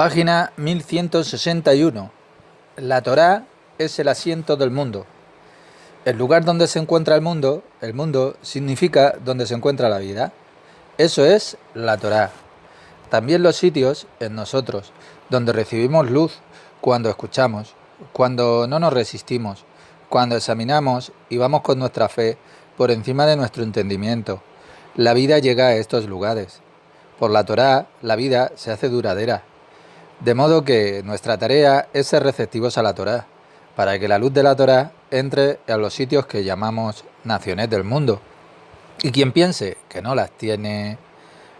Página 1161. La Torá es el asiento del mundo. El lugar donde se encuentra el mundo significa donde se encuentra la vida. Eso es la Torá. También los sitios en nosotros, donde recibimos luz, cuando escuchamos, cuando no nos resistimos, cuando examinamos y vamos con nuestra fe por encima de nuestro entendimiento. La vida llega a estos lugares. Por la Torá, la vida se hace duradera. De modo que nuestra tarea es ser receptivos a la Torá, para que la luz de la Torá entre a los sitios que llamamos naciones del mundo. Y quien piense que no las tiene,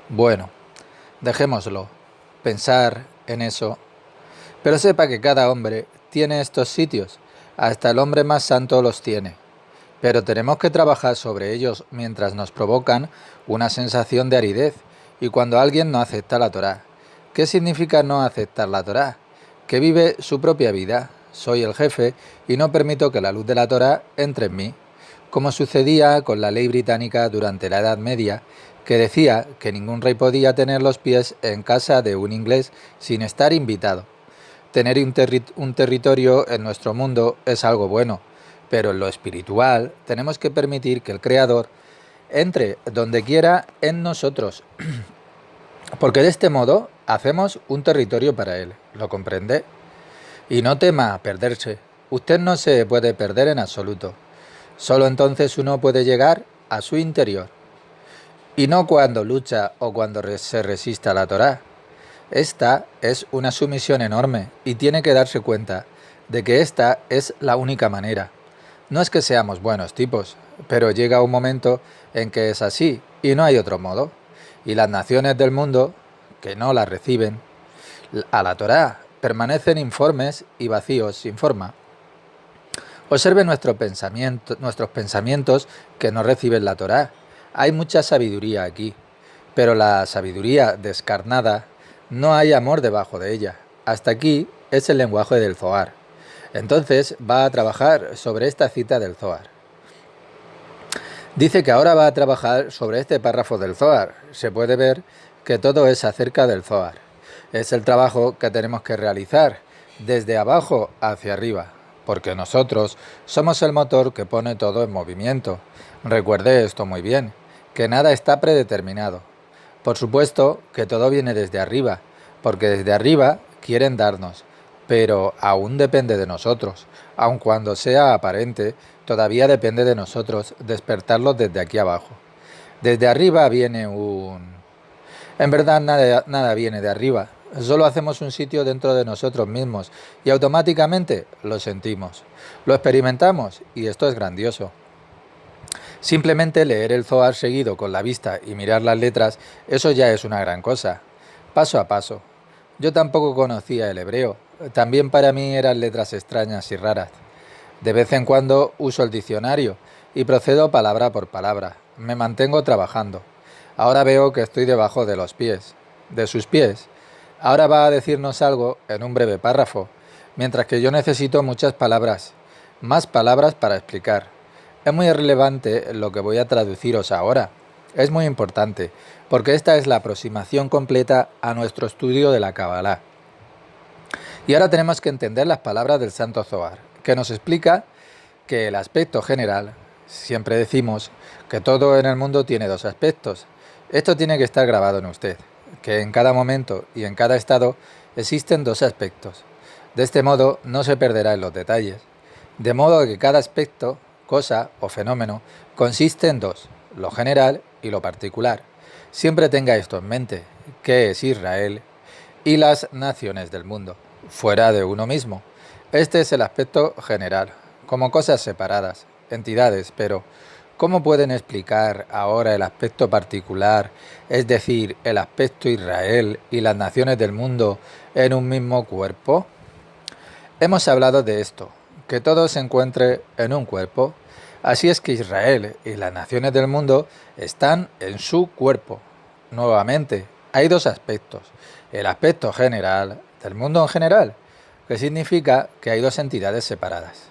bueno, dejémoslo, pensar en eso. Pero sepa que cada hombre tiene estos sitios, hasta el hombre más santo los tiene. Pero tenemos que trabajar sobre ellos mientras nos provocan una sensación de aridez y cuando alguien no acepta la Torá. ¿Qué significa no aceptar la Torá? Que vive su propia vida. Soy el jefe y no permito que la luz de la Torá entre en mí, como sucedía con la ley británica durante la Edad Media, que decía que ningún rey podía tener los pies en casa de un inglés sin estar invitado. Tener un territorio en nuestro mundo es algo bueno, pero en lo espiritual tenemos que permitir que el Creador entre donde quiera en nosotros, porque de este modo hacemos un territorio para Él. ¿Lo comprende? Y no tema perderse. Usted no se puede perder en absoluto. Solo entonces uno puede llegar a su interior. Y no cuando lucha o cuando se resiste a la Torá. Esta es una sumisión enorme y tiene que darse cuenta de que esta es la única manera. No es que seamos buenos tipos, pero llega un momento en que es así y no hay otro modo. Y las naciones del mundo, que no la reciben a la Torá, permanecen informes y vacíos sin forma. Observe nuestros pensamientos que no reciben la Torá. Hay mucha sabiduría aquí, pero la sabiduría descarnada, no hay amor debajo de ella. Hasta aquí es el lenguaje del Zohar. Entonces va a trabajar sobre esta cita del Zohar. Dice que ahora va a trabajar sobre este párrafo del Zohar. Se puede ver que todo es acerca del Zohar. Es el trabajo que tenemos que realizar desde abajo hacia arriba, porque nosotros somos el motor que pone todo en movimiento. Recuerde esto muy bien, que nada está predeterminado. Por supuesto que todo viene desde arriba, porque desde arriba quieren darnos, pero aún depende de nosotros. Aun cuando sea aparente, todavía depende de nosotros despertarlos desde aquí abajo. Desde arriba viene En verdad nada viene de arriba, solo hacemos un sitio dentro de nosotros mismos y automáticamente lo sentimos, lo experimentamos y esto es grandioso. Simplemente leer el Zohar seguido con la vista y mirar las letras, eso ya es una gran cosa. Paso a paso. Yo tampoco conocía el hebreo, también para mí eran letras extrañas y raras. De vez en cuando uso el diccionario y procedo palabra por palabra. Me mantengo trabajando. Ahora veo que estoy debajo de sus pies. Ahora va a decirnos algo en un breve párrafo, mientras que yo necesito muchas palabras, más palabras para explicar. Es muy relevante lo que voy a traduciros ahora. Es muy importante, porque esta es la aproximación completa a nuestro estudio de la Kabbalah. Y ahora tenemos que entender las palabras del Santo Zohar, que nos explica que el aspecto general, siempre decimos que todo en el mundo tiene dos aspectos. Esto tiene que estar grabado en usted, que en cada momento y en cada estado existen dos aspectos. De este modo no se perderá en los detalles. De modo que cada aspecto, cosa o fenómeno, consiste en dos, lo general y lo particular. Siempre tenga esto en mente, que es Israel y las naciones del mundo, fuera de uno mismo. Este es el aspecto general, como cosas separadas, entidades, pero ¿cómo pueden explicar ahora el aspecto particular, es decir, el aspecto Israel y las naciones del mundo en un mismo cuerpo? Hemos hablado de esto, que todo se encuentre en un cuerpo. Así es que Israel y las naciones del mundo están en su cuerpo. Nuevamente, hay dos aspectos. El aspecto general del mundo en general, que significa que hay dos entidades separadas.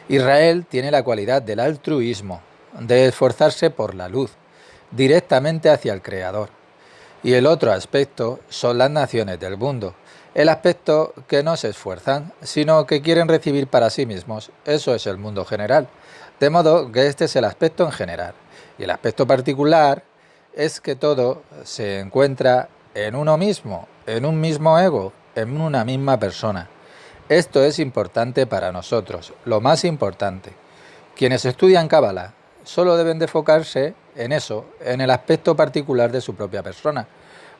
Israel tiene la cualidad del altruismo, de esforzarse por la luz, directamente hacia el Creador. Y el otro aspecto son las naciones del mundo, el aspecto que no se esfuerzan, sino que quieren recibir para sí mismos. Eso es el mundo general. De modo que este es el aspecto en general. Y el aspecto particular es que todo se encuentra en uno mismo, en un mismo ego, en una misma persona. Esto es importante para nosotros, lo más importante. Quienes estudian Cábala solo deben de enfocarse en eso, en el aspecto particular de su propia persona.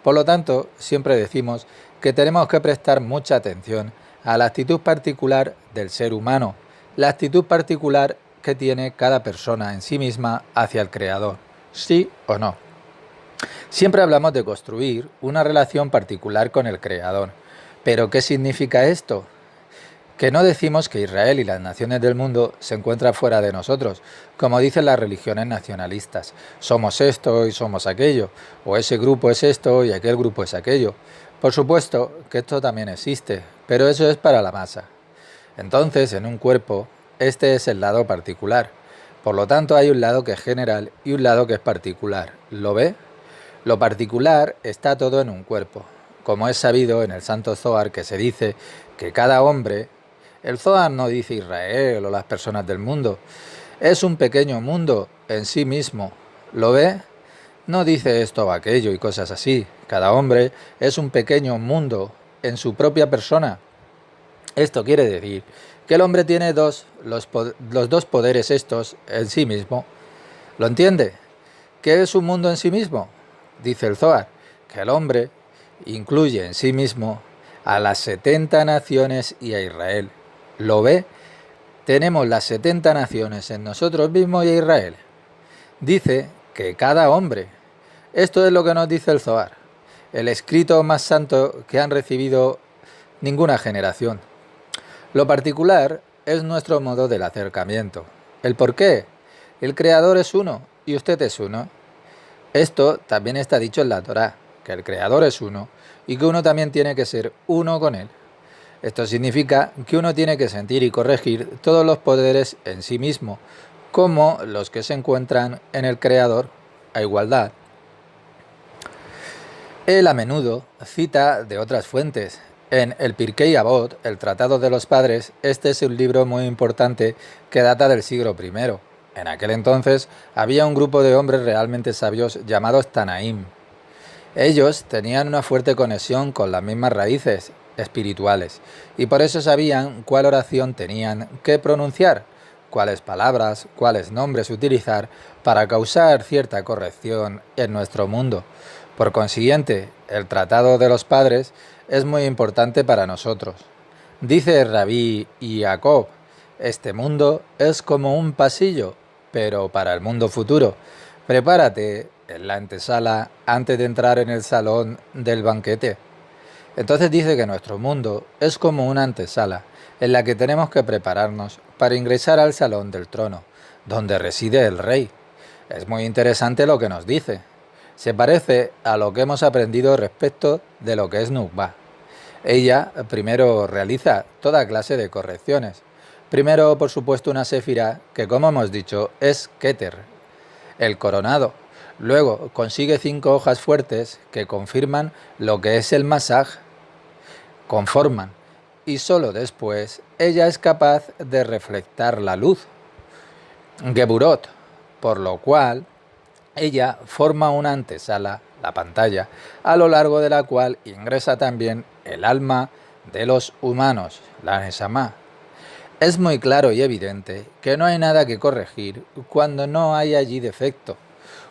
Por lo tanto, siempre decimos que tenemos que prestar mucha atención a la actitud particular del ser humano, la actitud particular que tiene cada persona en sí misma hacia el Creador, sí o no. Siempre hablamos de construir una relación particular con el Creador. ¿Pero qué significa esto? Que no decimos que Israel y las naciones del mundo se encuentran fuera de nosotros, como dicen las religiones nacionalistas. Somos esto y somos aquello, o ese grupo es esto y aquel grupo es aquello. Por supuesto que esto también existe, pero eso es para la masa. Entonces, en un cuerpo, este es el lado particular. Por lo tanto, hay un lado que es general y un lado que es particular. ¿Lo ve? Lo particular está todo en un cuerpo. Como es sabido en el Santo Zohar que se dice que cada hombre, el Zohar no dice Israel o las personas del mundo, es un pequeño mundo en sí mismo. ¿Lo ve? No dice esto o aquello y cosas así. Cada hombre es un pequeño mundo en su propia persona. Esto quiere decir que el hombre tiene los dos poderes estos en sí mismo. ¿Lo entiende? ¿Qué es un mundo en sí mismo? Dice el Zohar que el hombre incluye en sí mismo a las 70 naciones y a Israel. ¿Lo ve? Tenemos las 70 naciones en nosotros mismos y a Israel. Dice que cada hombre, esto es lo que nos dice el Zohar, el escrito más santo que han recibido ninguna generación. Lo particular es nuestro modo del acercamiento. ¿El por qué? El Creador es uno y usted es uno. Esto también está dicho en la Torá, que el Creador es uno y que uno también tiene que ser uno con él. Esto significa que uno tiene que sentir y corregir todos los poderes en sí mismo, como los que se encuentran en el Creador, a igualdad. Él a menudo cita de otras fuentes. En el Pirkei Avot, el Tratado de los Padres, este es un libro muy importante que data del siglo I. En aquel entonces había un grupo de hombres realmente sabios llamados Tanaim. Ellos tenían una fuerte conexión con las mismas raíces espirituales y por eso sabían cuál oración tenían que pronunciar, cuáles palabras, cuáles nombres utilizar para causar cierta corrección en nuestro mundo. Por consiguiente, el Tratado de los Padres es muy importante para nosotros. Dice Rabí Jacob, este mundo es como un pasillo, pero para el mundo futuro. Prepárate en la antesala antes de entrar en el salón del banquete. Entonces dice que nuestro mundo es como una antesala en la que tenemos que prepararnos para ingresar al salón del trono, donde reside el rey. Es muy interesante lo que nos dice. Se parece a lo que hemos aprendido respecto de lo que es Nukba. Ella primero realiza toda clase de correcciones. Primero, por supuesto, una séfira que, como hemos dicho, es Keter, el coronado. Luego consigue 5 hojas fuertes que confirman lo que es el Masaj, conforman, y solo después ella es capaz de reflectar la luz, Geburot, por lo cual ella forma una antesala, la pantalla, a lo largo de la cual ingresa también el alma de los humanos, la Neshama. Es muy claro y evidente que no hay nada que corregir cuando no hay allí defecto.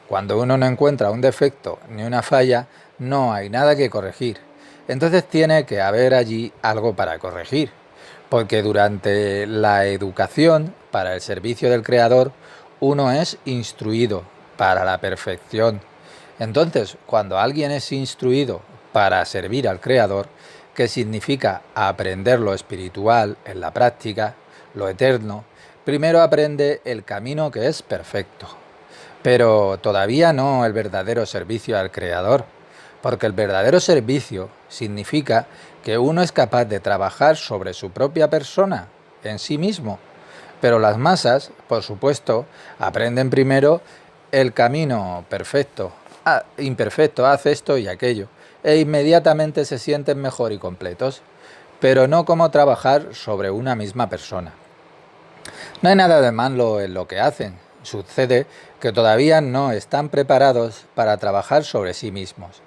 Cuando uno no encuentra un defecto ni una falla, no hay nada que corregir. Entonces tiene que haber allí algo para corregir, porque durante la educación para el servicio del Creador, uno es instruido para la perfección. Entonces, cuando alguien es instruido para servir al Creador, que significa aprender lo espiritual en la práctica, lo eterno, primero aprende el camino que es perfecto, pero todavía no el verdadero servicio al Creador, porque el verdadero servicio significa que uno es capaz de trabajar sobre su propia persona, en sí mismo, pero las masas, por supuesto, aprenden primero el camino perfecto, imperfecto, haz esto y aquello. e inmediatamente se sienten mejor y completos, pero no como trabajar sobre una misma persona. No hay nada de malo en lo que hacen, sucede que todavía no están preparados para trabajar sobre sí mismos.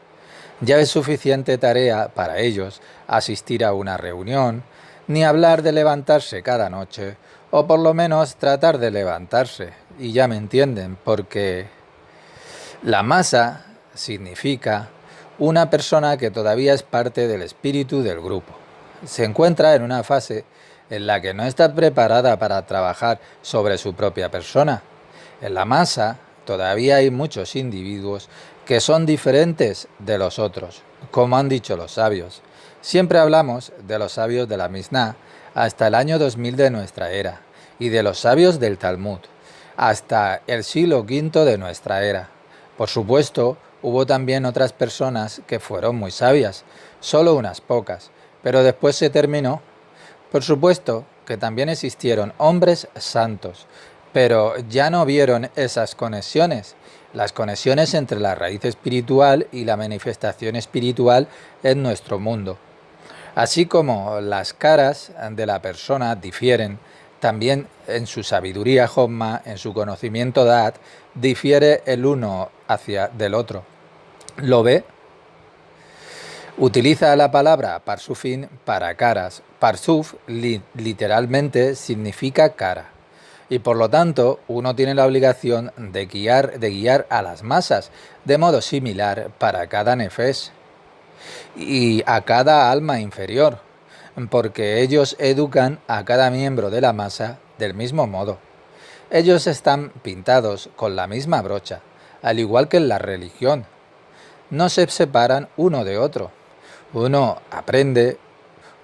Ya es suficiente tarea para ellos asistir a una reunión, ni hablar de levantarse cada noche, o por lo menos tratar de levantarse, y ya me entienden, porque la masa significa una persona que todavía es parte del espíritu del grupo. Se encuentra en una fase en la que no está preparada para trabajar sobre su propia persona. En la masa todavía hay muchos individuos que son diferentes de los otros, como han dicho los sabios. Siempre hablamos de los sabios de la Misná hasta el año 2000 de nuestra era, y de los sabios del Talmud hasta el siglo V de nuestra era. Por supuesto, hubo también otras personas que fueron muy sabias, solo unas pocas, pero después se terminó. Por supuesto que también existieron hombres santos, pero ya no vieron esas conexiones, las conexiones entre la raíz espiritual y la manifestación espiritual en nuestro mundo. Así como las caras de la persona difieren, también en su sabiduría Jomma, en su conocimiento Da'at, difiere el uno hacia del otro. ¿Lo ve? Utiliza la palabra parsufin para caras. Parsuf literalmente significa cara. Y por lo tanto, uno tiene la obligación de guiar a las masas de modo similar para cada nefesh y a cada alma inferior, porque ellos educan a cada miembro de la masa del mismo modo. Ellos están pintados con la misma brocha, al igual que en la religión. No se separan uno de otro. Uno aprende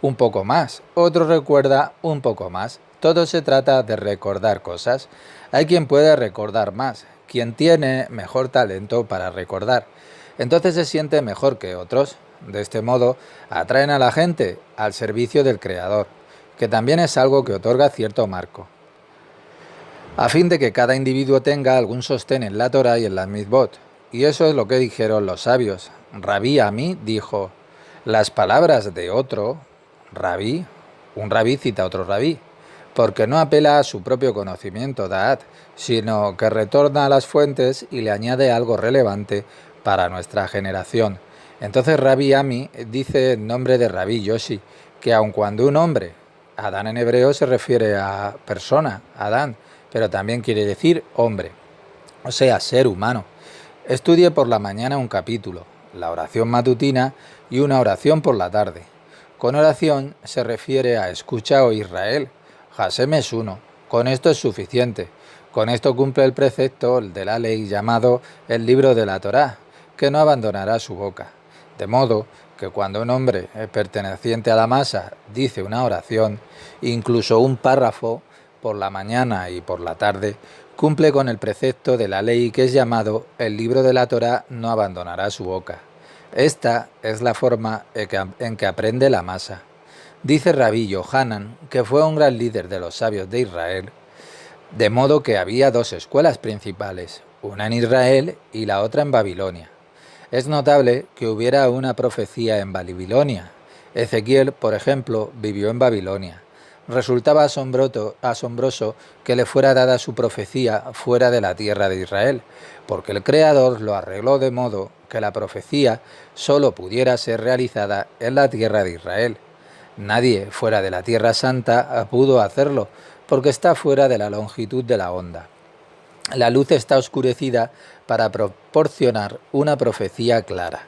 un poco más, otro recuerda un poco más. Todo se trata de recordar cosas. Hay quien puede recordar más, quien tiene mejor talento para recordar. Entonces se siente mejor que otros. De este modo, atraen a la gente al servicio del Creador, que también es algo que otorga cierto marco, a fin de que cada individuo tenga algún sostén en la Torah y en la Mitzvot. Y eso es lo que dijeron los sabios. Rabí Amí dijo, las palabras de otro, rabí, un rabí cita a otro rabí, porque no apela a su propio conocimiento, Da'at, sino que retorna a las fuentes y le añade algo relevante para nuestra generación. Entonces Rabí Ami dice en nombre de Rabí Yoshi que aun cuando un hombre, Adán en hebreo se refiere a persona, Adán, pero también quiere decir hombre, o sea, ser humano, estudie por la mañana un capítulo, la oración matutina y una oración por la tarde. Con oración se refiere a escucha, oh Israel, Hashem es uno, con esto es suficiente. Con esto cumple el precepto de la ley llamado el libro de la Torá, que no abandonará su boca. De modo que cuando un hombre perteneciente a la masa dice una oración, incluso un párrafo, por la mañana y por la tarde, cumple con el precepto de la ley que es llamado el libro de la Torá no abandonará su boca. Esta es la forma en que aprende la masa. Dice Rabí Yohanan, que fue un gran líder de los sabios de Israel, de modo que había dos escuelas principales, una en Israel y la otra en Babilonia. Es notable que hubiera una profecía en Babilonia. Ezequiel, por ejemplo, vivió en Babilonia. Resultaba asombroso que le fuera dada su profecía fuera de la tierra de Israel, porque el Creador lo arregló de modo que la profecía solo pudiera ser realizada en la tierra de Israel. Nadie fuera de la Tierra Santa pudo hacerlo, porque está fuera de la longitud de la onda. La luz está oscurecida para proporcionar una profecía clara.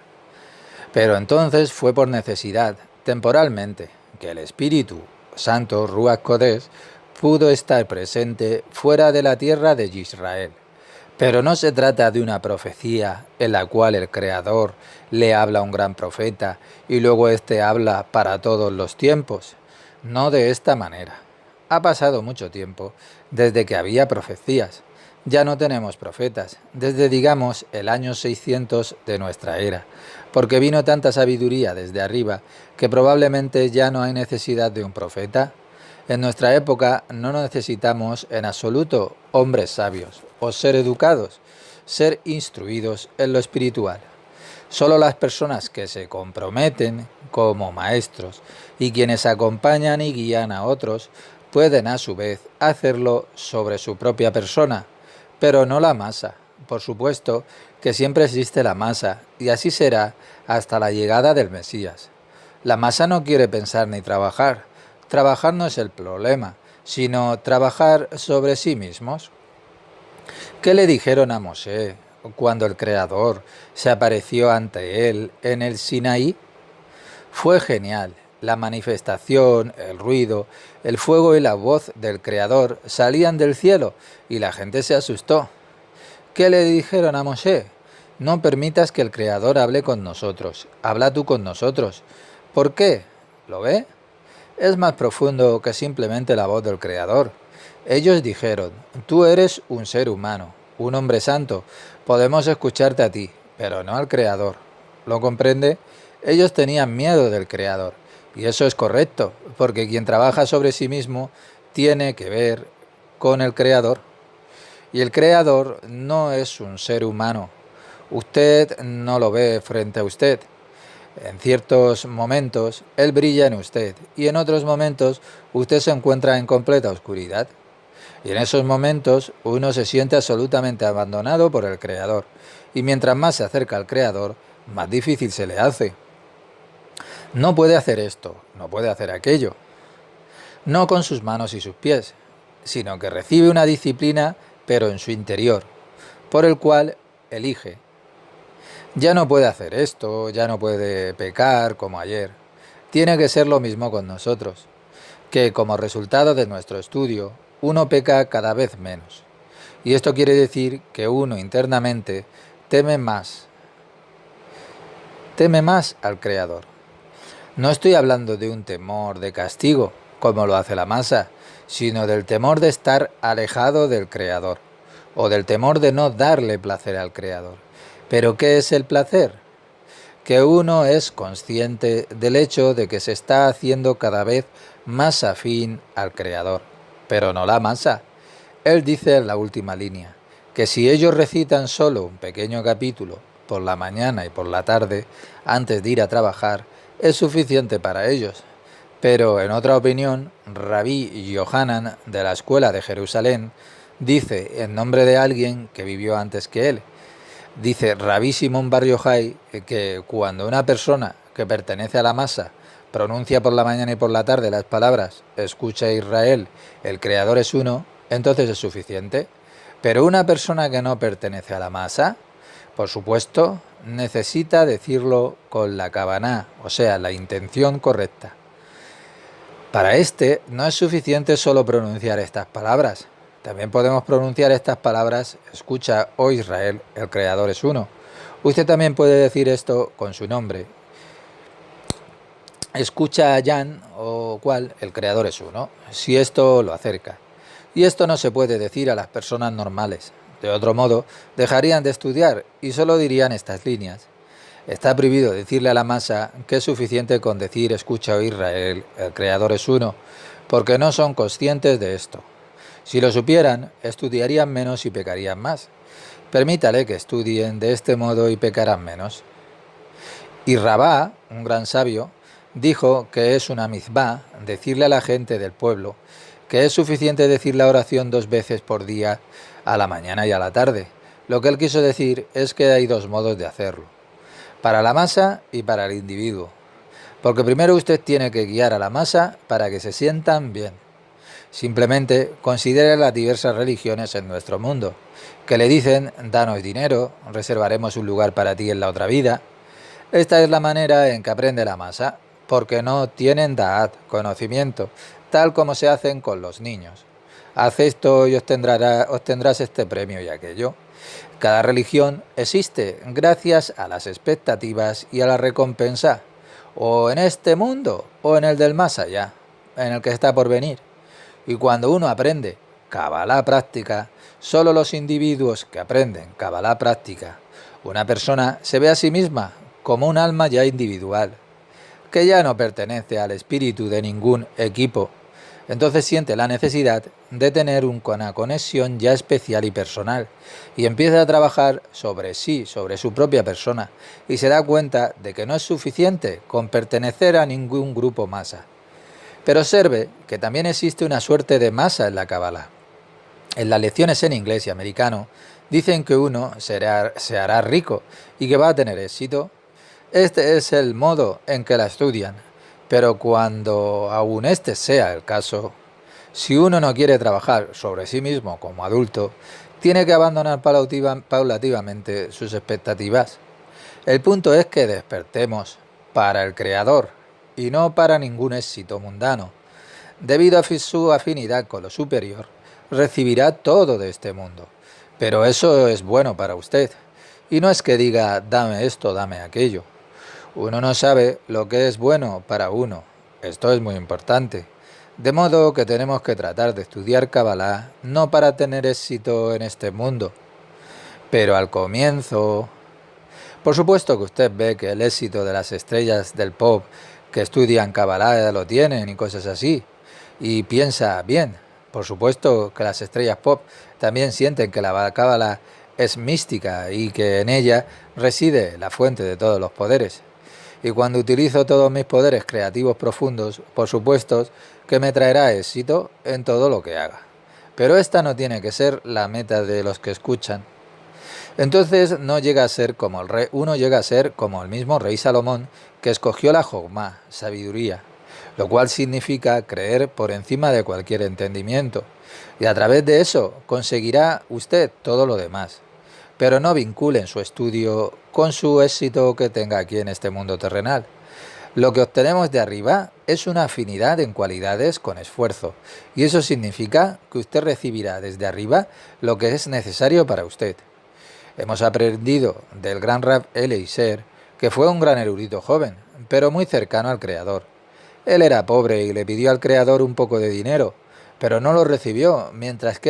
Pero entonces fue por necesidad, temporalmente, que el Espíritu Santo, Ruach Kodesh, pudo estar presente fuera de la tierra de Israel. Pero no se trata de una profecía en la cual el Creador le habla a un gran profeta y luego éste habla para todos los tiempos. No de esta manera. Ha pasado mucho tiempo desde que había profecías. Ya no tenemos profetas, desde digamos el año 600 de nuestra era, porque vino tanta sabiduría desde arriba que probablemente ya no hay necesidad de un profeta. En nuestra época no necesitamos en absoluto hombres sabios o ser educados, ser instruidos en lo espiritual. Solo las personas que se comprometen como maestros y quienes acompañan y guían a otros pueden a su vez hacerlo sobre su propia persona, pero no la masa. Por supuesto que siempre existe la masa y así será hasta la llegada del Mesías. La masa no quiere pensar ni trabajar. Trabajar no es el problema, sino trabajar sobre sí mismos. ¿Qué le dijeron a Moshe cuando el Creador se apareció ante él en el Sinaí? Fue genial. La manifestación, el ruido, el fuego y la voz del Creador salían del cielo y la gente se asustó. ¿Qué le dijeron a Moshe? No permitas que el Creador hable con nosotros. Habla tú con nosotros. ¿Por qué? ¿Lo ve? Es más profundo que simplemente la voz del Creador. Ellos dijeron, tú eres un ser humano, un hombre santo, podemos escucharte a ti, pero no al Creador. ¿Lo comprende? Ellos tenían miedo del Creador, y eso es correcto, porque quien trabaja sobre sí mismo tiene que ver con el Creador. Y el Creador no es un ser humano. Usted no lo ve frente a usted. En ciertos momentos Él brilla en usted y en otros momentos usted se encuentra en completa oscuridad. Y en esos momentos uno se siente absolutamente abandonado por el Creador. Y mientras más se acerca al Creador, más difícil se le hace. No puede hacer esto, no puede hacer aquello. No con sus manos y sus pies, sino que recibe una disciplina, pero en su interior, por el cual elige. Ya no puede hacer esto, ya no puede pecar como ayer. Tiene que ser lo mismo con nosotros, que como resultado de nuestro estudio, uno peca cada vez menos. Y esto quiere decir que uno internamente teme más al Creador. No estoy hablando de un temor de castigo, como lo hace la masa, sino del temor de estar alejado del Creador, o del temor de no darle placer al Creador. ¿Pero qué es el placer? Que uno es consciente del hecho de que se está haciendo cada vez más afín al Creador, pero no la masa. Él dice en la última línea, que si ellos recitan solo un pequeño capítulo por la mañana y por la tarde, antes de ir a trabajar, es suficiente para ellos. Pero en otra opinión, Rabí Yohanan de la Escuela de Jerusalén dice en nombre de alguien que vivió antes que él, dice Rabí Simón Bar Yochai que cuando una persona que pertenece a la masa pronuncia por la mañana y por la tarde las palabras escucha Israel, el Creador es uno, entonces es suficiente. Pero una persona que no pertenece a la masa, por supuesto, necesita decirlo con la kavaná, o sea, la intención correcta. Para este no es suficiente solo pronunciar estas palabras. También podemos pronunciar estas palabras, escucha, oh Israel, el Creador es uno. Usted también puede decir esto con su nombre. Escucha a Jan o cual, el Creador es uno, si esto lo acerca. Y esto no se puede decir a las personas normales. De otro modo, dejarían de estudiar y solo dirían estas líneas. Está prohibido decirle a la masa que es suficiente con decir escucha, oh Israel, el Creador es uno, porque no son conscientes de esto. Si lo supieran, estudiarían menos y pecarían más. Permítale que estudien de este modo y pecarán menos. Y Rabá, un gran sabio, dijo que es una mizvá decirle a la gente del pueblo que es suficiente decir la oración 2 veces por día, a la mañana y a la tarde. Lo que él quiso decir es que hay 2 modos de hacerlo, para la masa y para el individuo. Porque primero usted tiene que guiar a la masa para que se sientan bien. Simplemente considere las diversas religiones en nuestro mundo, que le dicen, danos dinero, reservaremos un lugar para ti en la otra vida. Esta es la manera en que aprende la masa, porque no tienen da'at, conocimiento, tal como se hacen con los niños. Haz esto y obtendrás este premio y aquello. Cada religión existe gracias a las expectativas y a la recompensa, o en este mundo o en el del más allá, en el que está por venir. Y cuando uno aprende Kabbalah práctica, solo los individuos que aprenden Kabbalah práctica, una persona se ve a sí misma como un alma ya individual, que ya no pertenece al espíritu de ningún equipo, Entonces siente la necesidad de tener una conexión ya especial y personal, y empieza a trabajar sobre sí, sobre su propia persona, y se da cuenta de que no es suficiente con pertenecer a ningún grupo masa. Pero observe que también existe una suerte de masa en la Cábala. En las lecciones en inglés y americano dicen que uno se hará rico y que va a tener éxito. Este es el modo en que la estudian, pero cuando aún este sea el caso, si uno no quiere trabajar sobre sí mismo como adulto, tiene que abandonar paulativamente sus expectativas. El punto es que despertemos para el Creador y no para ningún éxito mundano. Debido a su afinidad con lo superior, recibirá todo de este mundo. Pero eso es bueno para usted. Y no es que diga, dame esto, dame aquello. Uno no sabe lo que es bueno para uno. Esto es muy importante. De modo que tenemos que tratar de estudiar Kabbalah no para tener éxito en este mundo. Pero al comienzo... Por supuesto que usted ve que el éxito de las estrellas del pop que estudian Kabbalah lo tienen y cosas así. Y piensa, bien, por supuesto que las estrellas pop también sienten que la Kabbalah es mística y que en ella reside la fuente de todos los poderes. Y cuando utilizo todos mis poderes creativos profundos, por supuesto que me traerá éxito en todo lo que haga. Pero esta no tiene que ser la meta de los que escuchan. Entonces no llega a ser como el rey, uno llega a ser como el mismo rey Salomón, que escogió la Jogma, sabiduría, lo cual significa creer por encima de cualquier entendimiento. Y a través de eso conseguirá usted todo lo demás. Pero no vinculen su estudio con su éxito que tenga aquí en este mundo terrenal. Lo que obtenemos de arriba es una afinidad en cualidades con esfuerzo, y eso significa que usted recibirá desde arriba lo que es necesario para usted. Hemos aprendido del gran Rab Eliezer, que fue un gran erudito joven, pero muy cercano al Creador. Él era pobre y le pidió al Creador un poco de dinero, pero no lo recibió, mientras que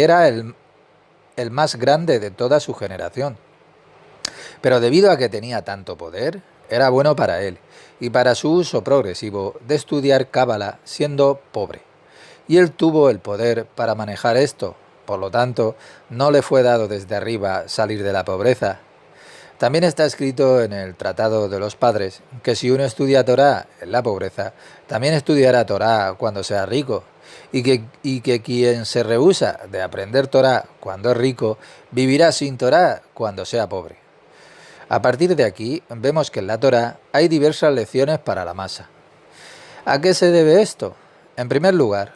era el más grande de toda su generación. Pero debido a que tenía tanto poder, era bueno para él y para su uso progresivo de estudiar Cábala siendo pobre. Y él tuvo el poder para manejar esto, por lo tanto, no le fue dado desde arriba salir de la pobreza. También está escrito en el Tratado de los Padres que si uno estudia Torá en la pobreza, también estudiará Torá cuando sea rico, y que quien se rehúsa de aprender Torá cuando es rico, vivirá sin Torá cuando sea pobre. A partir de aquí, vemos que en la Torá hay diversas lecciones para la masa. ¿A qué se debe esto? En primer lugar,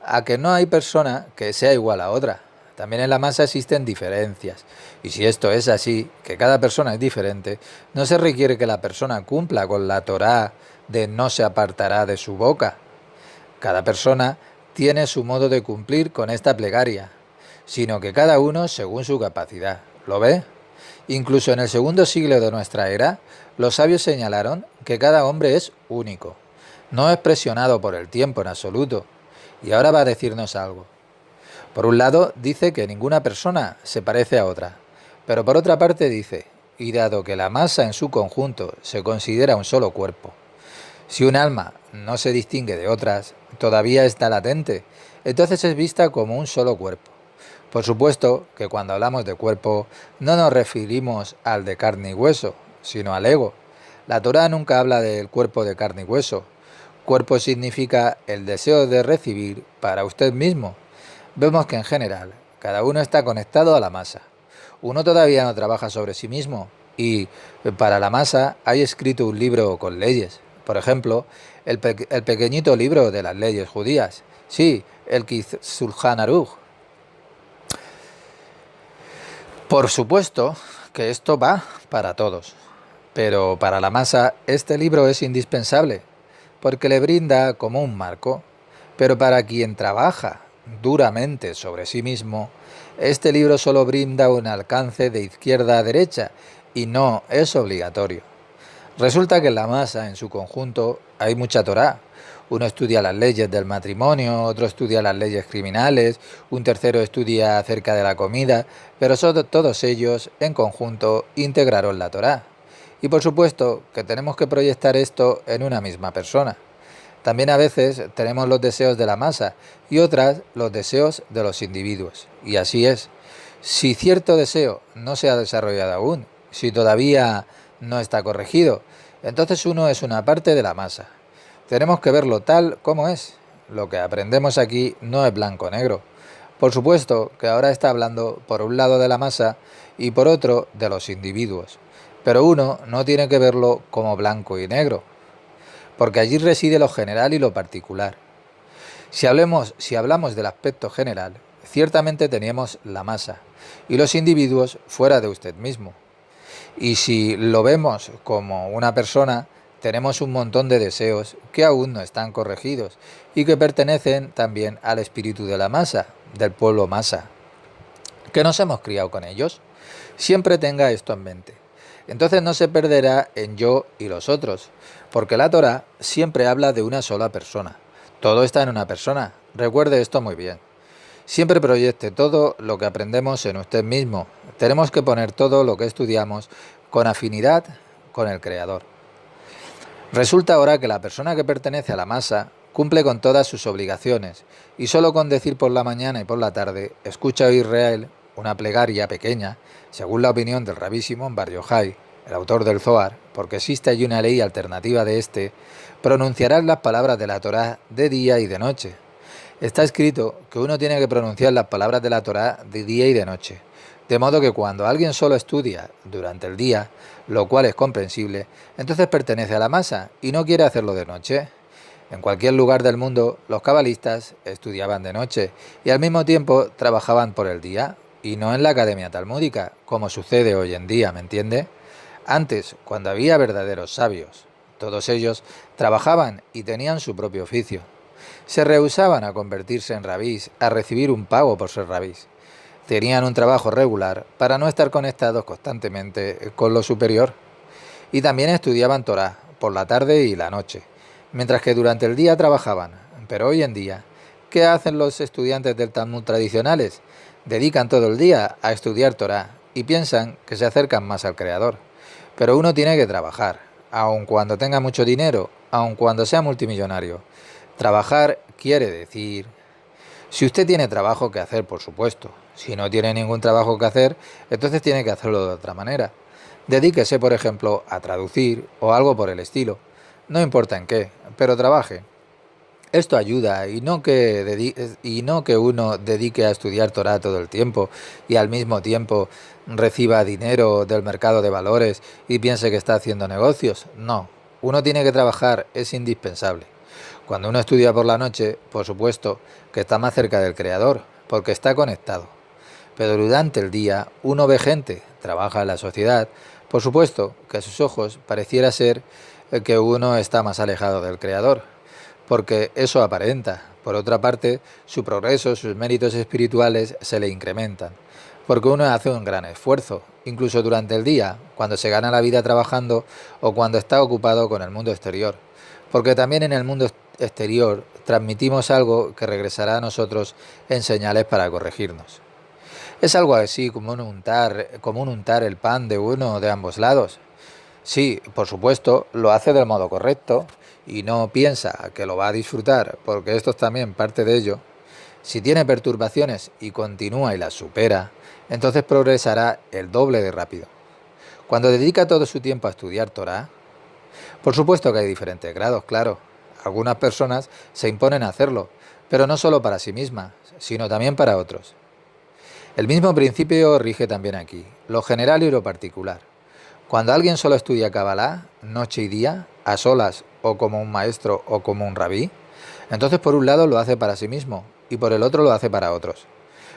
a que no hay persona que sea igual a otra. También en la masa existen diferencias. Y si esto es así, que cada persona es diferente, no se requiere que la persona cumpla con la Torá de no se apartará de su boca. Cada persona tiene su modo de cumplir con esta plegaria, sino que cada uno según su capacidad. ¿Lo ve? Incluso en el segundo siglo de nuestra era, los sabios señalaron que cada hombre es único, no es presionado por el tiempo en absoluto. Y ahora va a decirnos algo. Por un lado, dice que ninguna persona se parece a otra, pero por otra parte dice, y dado que la masa en su conjunto se considera un solo cuerpo, si un alma no se distingue de otras, todavía está latente, entonces es vista como un solo cuerpo. Por supuesto que cuando hablamos de cuerpo, no nos referimos al de carne y hueso, sino al ego. La Torá nunca habla del cuerpo de carne y hueso. Cuerpo significa el deseo de recibir para usted mismo. Vemos que en general, cada uno está conectado a la masa. Uno todavía no trabaja sobre sí mismo y para la masa hay escrito un libro con leyes. Por ejemplo, el pequeñito libro de las leyes judías. Sí, el Shulchan Aruch. Por supuesto que esto va para todos, pero para la masa este libro es indispensable, porque le brinda como un marco, pero para quien trabaja duramente sobre sí mismo, este libro solo brinda un alcance de izquierda a derecha y no es obligatorio. Resulta que en la masa, en su conjunto, hay mucha Torá. Uno estudia las leyes del matrimonio, otro estudia las leyes criminales, un tercero estudia acerca de la comida, pero todos ellos, en conjunto, integraron la Torá. Y por supuesto que tenemos que proyectar esto en una misma persona. También a veces tenemos los deseos de la masa y otras los deseos de los individuos. Y así es. Si cierto deseo no se ha desarrollado aún, si todavía no está corregido, entonces uno es una parte de la masa. Tenemos que verlo tal como es. Lo que aprendemos aquí no es blanco o negro. Por supuesto que ahora está hablando por un lado de la masa y por otro de los individuos. Pero uno no tiene que verlo como blanco y negro, porque allí reside lo general y lo particular. Si hablamos del aspecto general, ciertamente tenemos la masa y los individuos fuera de usted mismo. Y si lo vemos como una persona, tenemos un montón de deseos que aún no están corregidos y que pertenecen también al espíritu de la masa, del pueblo masa, que nos hemos criado con ellos. Siempre tenga esto en mente. Entonces no se perderá en yo y los otros, porque la Torá siempre habla de una sola persona. Todo está en una persona. Recuerde esto muy bien. Siempre proyecte todo lo que aprendemos en usted mismo. Tenemos que poner todo lo que estudiamos con afinidad con el Creador. Resulta ahora que la persona que pertenece a la masa cumple con todas sus obligaciones y solo con decir por la mañana y por la tarde, escucha a Israel, una plegaria pequeña, según la opinión del Rabí Simón Bar Yochai, el autor del Zohar, porque existe allí una ley alternativa de este, pronunciarás las palabras de la Torá de día y de noche. Está escrito que uno tiene que pronunciar las palabras de la Torá de día y de noche, de modo que cuando alguien solo estudia durante el día, lo cual es comprensible, entonces pertenece a la masa y no quiere hacerlo de noche. En cualquier lugar del mundo, los cabalistas estudiaban de noche y al mismo tiempo trabajaban por el día, y no en la academia talmúdica, como sucede hoy en día, ¿me entiende? Antes, cuando había verdaderos sabios, todos ellos trabajaban y tenían su propio oficio. Se rehusaban a convertirse en rabís, a recibir un pago por ser rabís. Tenían un trabajo regular para no estar conectados constantemente con lo superior. Y también estudiaban Torá por la tarde y la noche, mientras que durante el día trabajaban. Pero hoy en día, ¿qué hacen los estudiantes del Talmud tradicionales? Dedican todo el día a estudiar Torá y piensan que se acercan más al Creador. Pero uno tiene que trabajar, aun cuando tenga mucho dinero, aun cuando sea multimillonario. Trabajar quiere decir... Si usted tiene trabajo que hacer, por supuesto. Si no tiene ningún trabajo que hacer, entonces tiene que hacerlo de otra manera. Dedíquese, por ejemplo, a traducir o algo por el estilo. No importa en qué, pero trabaje. Esto ayuda y no que uno dedique a estudiar Torá todo el tiempo y al mismo tiempo reciba dinero del mercado de valores y piense que está haciendo negocios. No, uno tiene que trabajar, es indispensable. Cuando uno estudia por la noche, por supuesto que está más cerca del Creador, porque está conectado. Pero durante el día uno ve gente, trabaja en la sociedad, por supuesto que a sus ojos pareciera ser que uno está más alejado del Creador, porque eso aparenta. Por otra parte, su progreso, sus méritos espirituales se le incrementan, porque uno hace un gran esfuerzo, incluso durante el día, cuando se gana la vida trabajando o cuando está ocupado con el mundo exterior, porque también en el mundo exterior transmitimos algo que regresará a nosotros en señales para corregirnos. Es algo así como un untar el pan de uno de ambos lados. Sí, por supuesto, lo hace del modo correcto y no piensa que lo va a disfrutar, porque esto es también parte de ello. Si tiene perturbaciones y continúa y las supera, entonces progresará el doble de rápido. Cuando dedica todo su tiempo a estudiar Torá, por supuesto que hay diferentes grados, claro. Algunas personas se imponen a hacerlo, pero no solo para sí mismas, sino también para otros. El mismo principio rige también aquí, lo general y lo particular. Cuando alguien solo estudia Kabbalah, noche y día, a solas o como un maestro o como un rabí, entonces por un lado lo hace para sí mismo y por el otro lo hace para otros.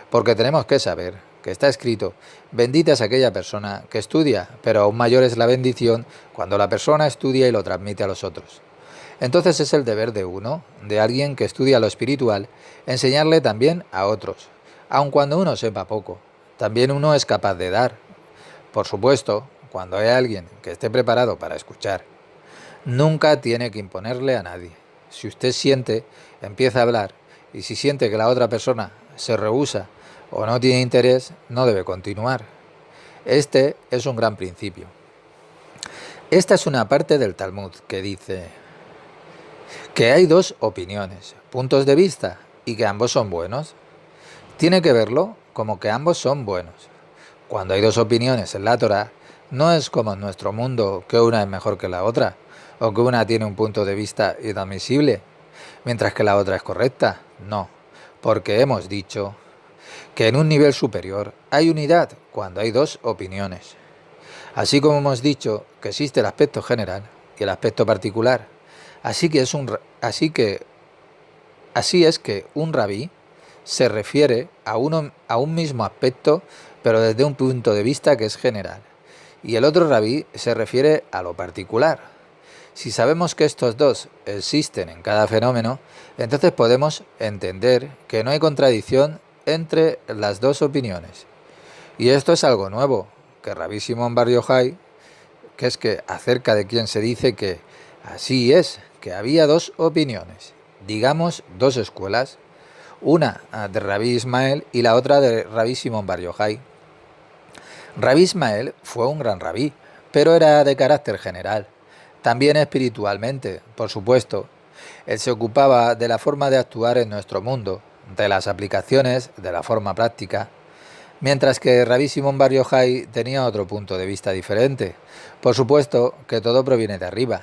Porque tenemos que saber que está escrito, bendita es aquella persona que estudia, pero aún mayor es la bendición cuando la persona estudia y lo transmite a los otros. Entonces es el deber de uno, de alguien que estudia lo espiritual, enseñarle también a otros, aun cuando uno sepa poco. También uno es capaz de dar. Por supuesto, cuando hay alguien que esté preparado para escuchar. Nunca tiene que imponerle a nadie. Si usted siente, empieza a hablar, y si siente que la otra persona se rehúsa o no tiene interés, no debe continuar. Este es un gran principio. Esta es una parte del Talmud que dice: Que hay dos opiniones, puntos de vista, y que ambos son buenos. Tiene que verlo como que ambos son buenos. Cuando hay dos opiniones en la Torá, no es como en nuestro mundo que una es mejor que la otra, o que una tiene un punto de vista inadmisible, mientras que la otra es correcta. No, porque hemos dicho que en un nivel superior hay unidad cuando hay dos opiniones. Así como hemos dicho que existe el aspecto general y el aspecto particular, así es que un rabí se refiere a un mismo aspecto, pero desde un punto de vista que es general, y el otro rabí se refiere a lo particular. Si sabemos que estos dos existen en cada fenómeno, entonces podemos entender que no hay contradicción entre las dos opiniones. Y esto es algo nuevo, que Rabbi Shimon Bar Yochai, que es que acerca de quien se dice que así es, que había dos opiniones, digamos dos escuelas, una de Rabbi Ismael y la otra de Rabbi Shimon Bar Yochai. Rabbi Ismael fue un gran rabí, pero era de carácter general, también espiritualmente, por supuesto. Él se ocupaba de la forma de actuar en nuestro mundo, de las aplicaciones, de la forma práctica, mientras que Rabbi Shimon Bar Yochai tenía otro punto de vista diferente. Por supuesto que todo proviene de arriba,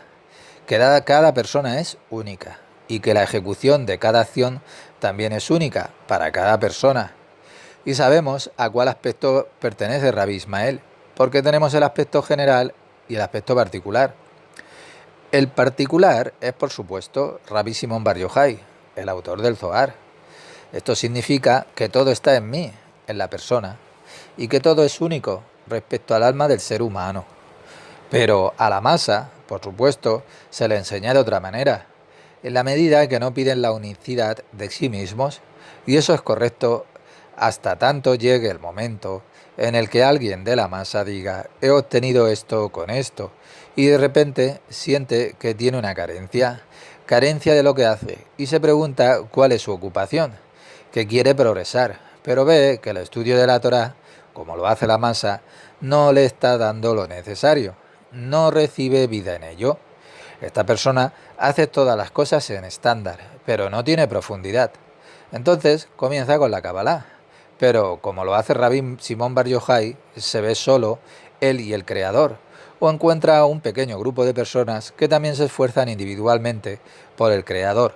que cada persona es única y que la ejecución de cada acción también es única para cada persona. Y sabemos a cuál aspecto pertenece Rabbi Ismael, porque tenemos el aspecto general y el aspecto particular. El particular es, por supuesto, Rabbi Shimon Bar Yochai, el autor del Zohar. Esto significa que todo está en mí, en la persona, y que todo es único respecto al alma del ser humano. Pero a la masa, por supuesto, se le enseña de otra manera, en la medida que no piden la unicidad de sí mismos, y eso es correcto hasta tanto llegue el momento en el que alguien de la masa diga, he obtenido esto con esto, y de repente siente que tiene una carencia de lo que hace, y se pregunta cuál es su ocupación, que quiere progresar, pero ve que el estudio de la Torá, como lo hace la masa, no le está dando lo necesario, no recibe vida en ello. Esta persona hace todas las cosas en estándar, pero no tiene profundidad. Entonces comienza con la Kabbalah, pero como lo hace Rabbi Shimon Bar Yochai, se ve solo él y el Creador, o encuentra un pequeño grupo de personas que también se esfuerzan individualmente por el Creador,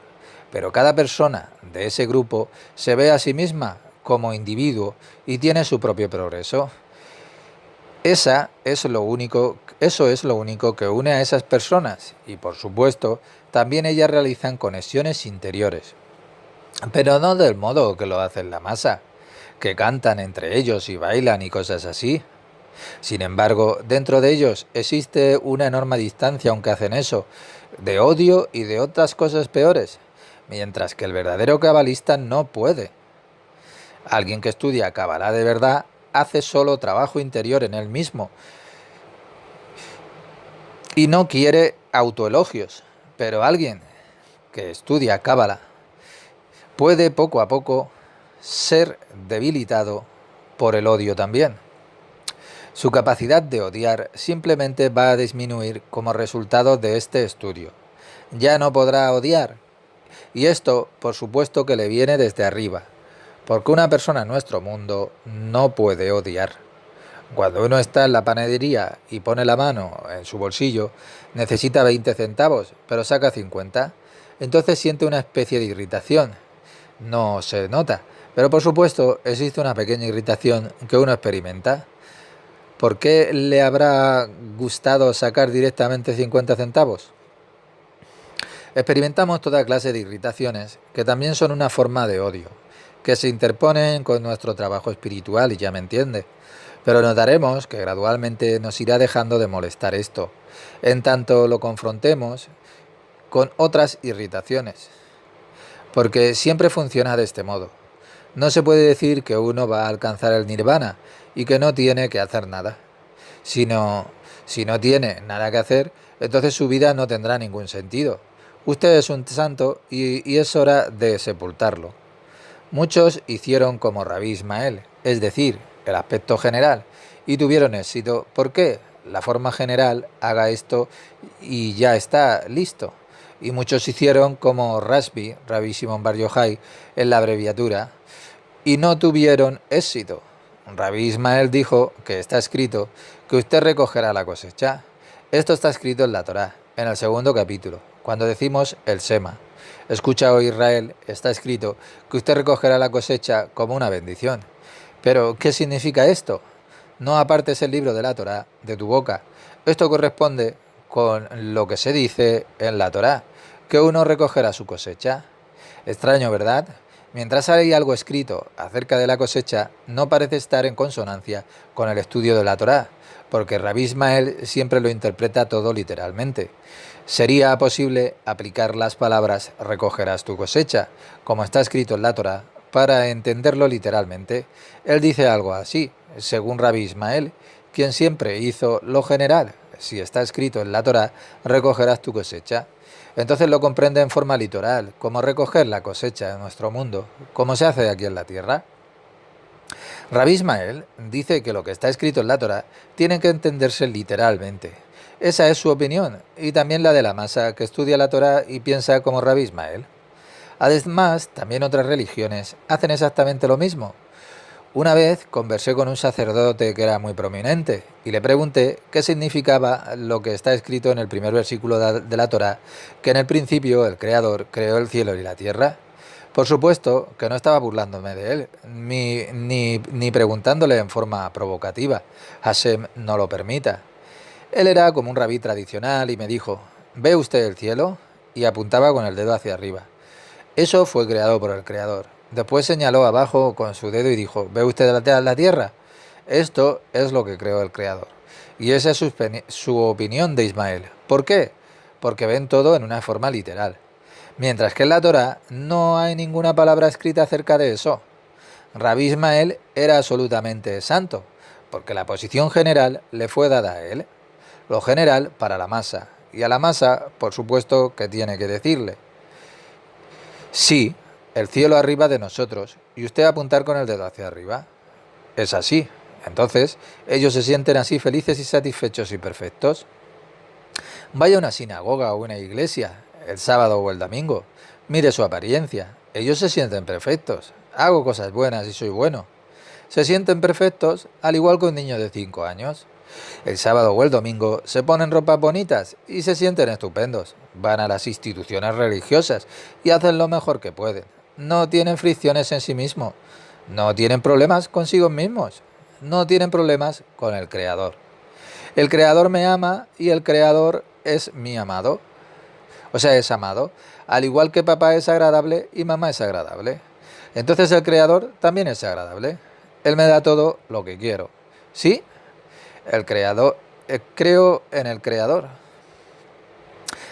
pero cada persona de ese grupo se ve a sí misma como individuo y tiene su propio progreso. Eso es lo único que une a esas personas y, por supuesto, también ellas realizan conexiones interiores, pero no del modo que lo hacen la masa, que cantan entre ellos y bailan y cosas así. Sin embargo, dentro de ellos existe una enorme distancia, aunque hacen eso, de odio y de otras cosas peores, mientras que el verdadero cabalista no puede. Alguien que estudia Kabbalah de verdad hace solo trabajo interior en él mismo y no quiere autoelogios, pero alguien que estudia Kabbalah puede poco a poco ser debilitado por el odio también. Su capacidad de odiar simplemente va a disminuir como resultado de este estudio. Ya no podrá odiar. Y esto, por supuesto, que le viene desde arriba, porque una persona en nuestro mundo no puede odiar. Cuando uno está en la panadería y pone la mano en su bolsillo, necesita 20 centavos, pero saca 50, entonces siente una especie de irritación. No se nota, pero por supuesto existe una pequeña irritación que uno experimenta. ¿Por qué le habrá gustado sacar directamente 50 centavos? Experimentamos toda clase de irritaciones que también son una forma de odio, que se interponen con nuestro trabajo espiritual, y ya me entiende. Pero notaremos que gradualmente nos irá dejando de molestar esto, en tanto lo confrontemos con otras irritaciones, porque siempre funciona de este modo. No se puede decir que uno va a alcanzar el nirvana y que no tiene que hacer nada. Si no tiene nada que hacer, entonces su vida no tendrá ningún sentido. Usted es un santo y es hora de sepultarlo. Muchos hicieron como Rabbi Ismael, es decir, el aspecto general, y tuvieron éxito. ¿Por qué? La forma general haga esto y ya está listo. y muchos hicieron como Rabbi Shimon Bar Yochai, en la abreviatura, y no tuvieron éxito. Rabbi Ismael dijo que está escrito que usted recogerá la cosecha. Esto está escrito en la Torá, en el segundo capítulo, cuando decimos el Sema. Escucha, oh Israel, está escrito que usted recogerá la cosecha como una bendición. Pero, ¿qué significa esto? No apartes el libro de la Torá de tu boca. Esto corresponde con lo que se dice en la Torá, que uno recogerá su cosecha. Extraño, ¿verdad? Mientras hay algo escrito acerca de la cosecha, no parece estar en consonancia con el estudio de la Torá, porque Rabbi Ismael siempre lo interpreta todo literalmente. ¿Sería posible aplicar las palabras recogerás tu cosecha, como está escrito en la Torá, para entenderlo literalmente? Él dice algo así, según Rabbi Ismael, quien siempre hizo lo general. Si está escrito en la Torá, recogerás tu cosecha. Entonces lo comprende en forma literal, como recoger la cosecha en nuestro mundo, como se hace aquí en la tierra. Rabbi Ismael dice que lo que está escrito en la Torá tiene que entenderse literalmente. Esa es su opinión, y también la de la masa que estudia la Torá y piensa como Rabbi Ismael. Además, también otras religiones hacen exactamente lo mismo. Una vez conversé con un sacerdote que era muy prominente y le pregunté qué significaba lo que está escrito en el primer versículo de la Torá, que en el principio el Creador creó el cielo y la tierra. Por supuesto que no estaba burlándome de él, ni preguntándole en forma provocativa. Hashem no lo permita. Él era como un rabí tradicional y me dijo, ¿ve usted el cielo? Y apuntaba con el dedo hacia arriba. Eso fue creado por el Creador. Después señaló abajo con su dedo y dijo, ¿ve usted la tierra? Esto es lo que creó el Creador. Y esa es su opinión de Ismael. ¿Por qué? Porque ven todo en una forma literal. Mientras que en la Torá no hay ninguna palabra escrita acerca de eso. Rabbi Ismael era absolutamente santo, porque la posición general le fue dada a él. Lo general para la masa. Y a la masa, por supuesto, que tiene que decirle. Sí, el cielo arriba de nosotros, y usted apuntar con el dedo hacia arriba. Es así. Entonces, ellos se sienten así felices y satisfechos y perfectos. Vaya a una sinagoga o una iglesia, el sábado o el domingo. Mire su apariencia. Ellos se sienten perfectos. Hago cosas buenas y soy bueno. Se sienten perfectos, al igual que un niño de 5 años. El sábado o el domingo se ponen ropas bonitas y se sienten estupendos. Van a las instituciones religiosas y hacen lo mejor que pueden. No tienen fricciones en sí mismos. No tienen problemas consigo mismos. No tienen problemas con el Creador. El Creador me ama y el Creador es mi amado. O sea, es amado. Al igual que papá es agradable y mamá es agradable. Entonces el Creador también es agradable. Él me da todo lo que quiero. ¿Sí? El Creador, creo en el Creador.